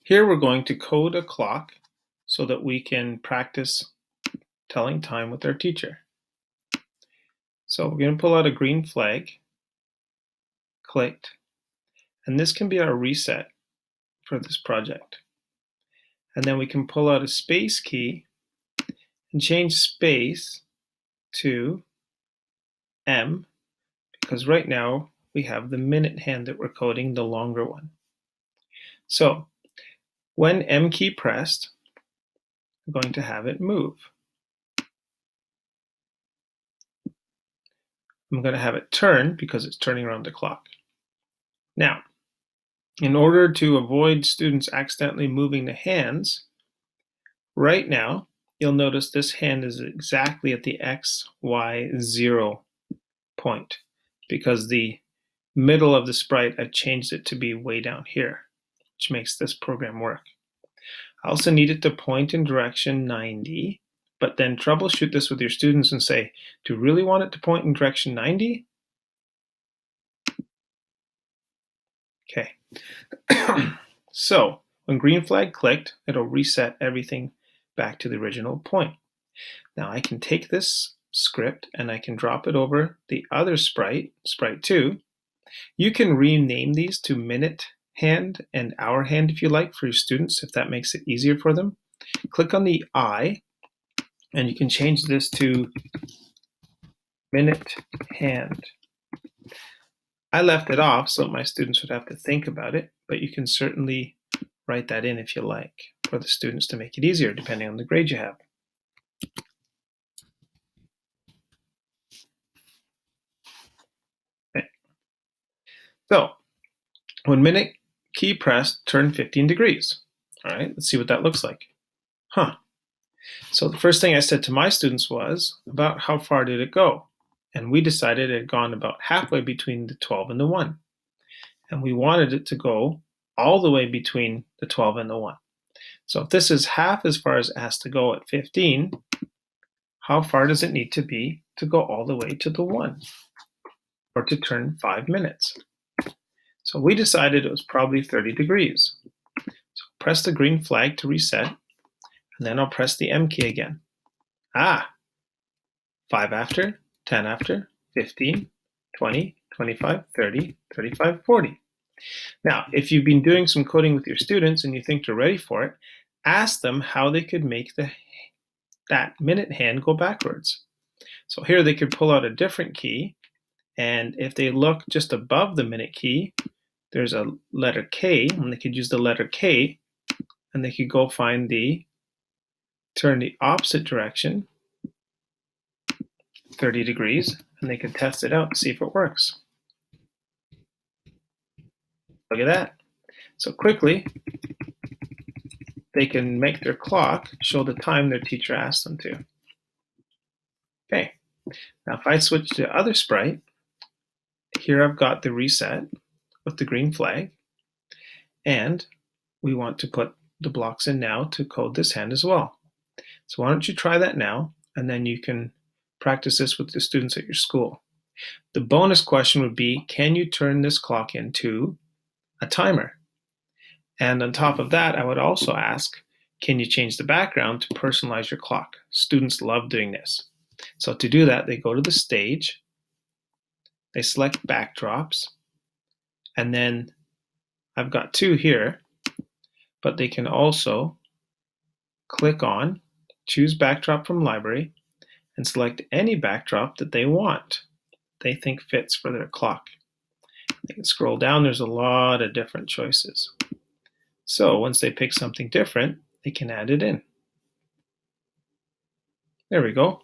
Here we're going to code a clock so that we can practice telling time with our teacher. So we're going to pull out a green flag, clicked, and this can be our reset for this project. And then we can pull out a space key and change space to M, because right now we have the minute hand that we're coding, the longer one. So when M key pressed, I'm going to have it move. I'm going to have it turn because it's turning around the clock. Now, in order to avoid students accidentally moving the hands, right now, you'll notice this hand is exactly at the X, Y, 0 point because the middle of the sprite, I changed it to be way down here, which makes this program work. I also need it to point in direction 90, but then troubleshoot this with your students and say, do you really want it to point in direction 90? Okay. So when green flag clicked, it'll reset everything back to the original point. Now I can take this script and I can drop it over the other sprite, sprite 2. You can rename these to minute hand and hour hand if you like for your students, if that makes it easier for them. Click on the I and you can change this to minute hand. I left it off so my students would have to think about it, but you can certainly write that in if you like for the students to make it easier depending on the grade you have. Okay. So when minute key pressed, turn 15 degrees. All right, let's see what that looks like. So the first thing I said to my students was, about how far did it go? And we decided it had gone about halfway between the 12 and the 1. And we wanted it to go all the way between the 12 and the 1. So if this is half as far as it has to go at 15, how far does it need to be to go all the way to the 1? Or to turn 5 minutes? So we decided it was probably 30 degrees. So press the green flag to reset, and then I'll press the M key again. 5 after, 10 after, 15, 20, 25, 30, 35, 40. Now, if you've been doing some coding with your students and you think they're ready for it, ask them how they could make that minute hand go backwards. So here they could pull out a different key, and if they look just above the minute key, there's a letter K, and they could use the letter K, and they could go find turn the opposite direction, 30 degrees, and they could test it out and see if it works. Look at that. So quickly, they can make their clock show the time their teacher asked them to. Okay, now if I switch to the other sprite, here I've got the reset with the green flag, and we want to put the blocks in now to code this hand as well. So why don't you try that now, and then you can practice this with the students at your school. The bonus question would be, can you turn this clock into a timer? And on top of that, I would also ask, can you change the background to personalize your clock? Students love doing this. So to do that, they go to the stage, they select backdrops, and then I've got 2 here, but they can also click on, choose backdrop from library, and select any backdrop that they want, they think fits for their clock. They can scroll down, there's a lot of different choices. So once they pick something different, they can add it in. There we go.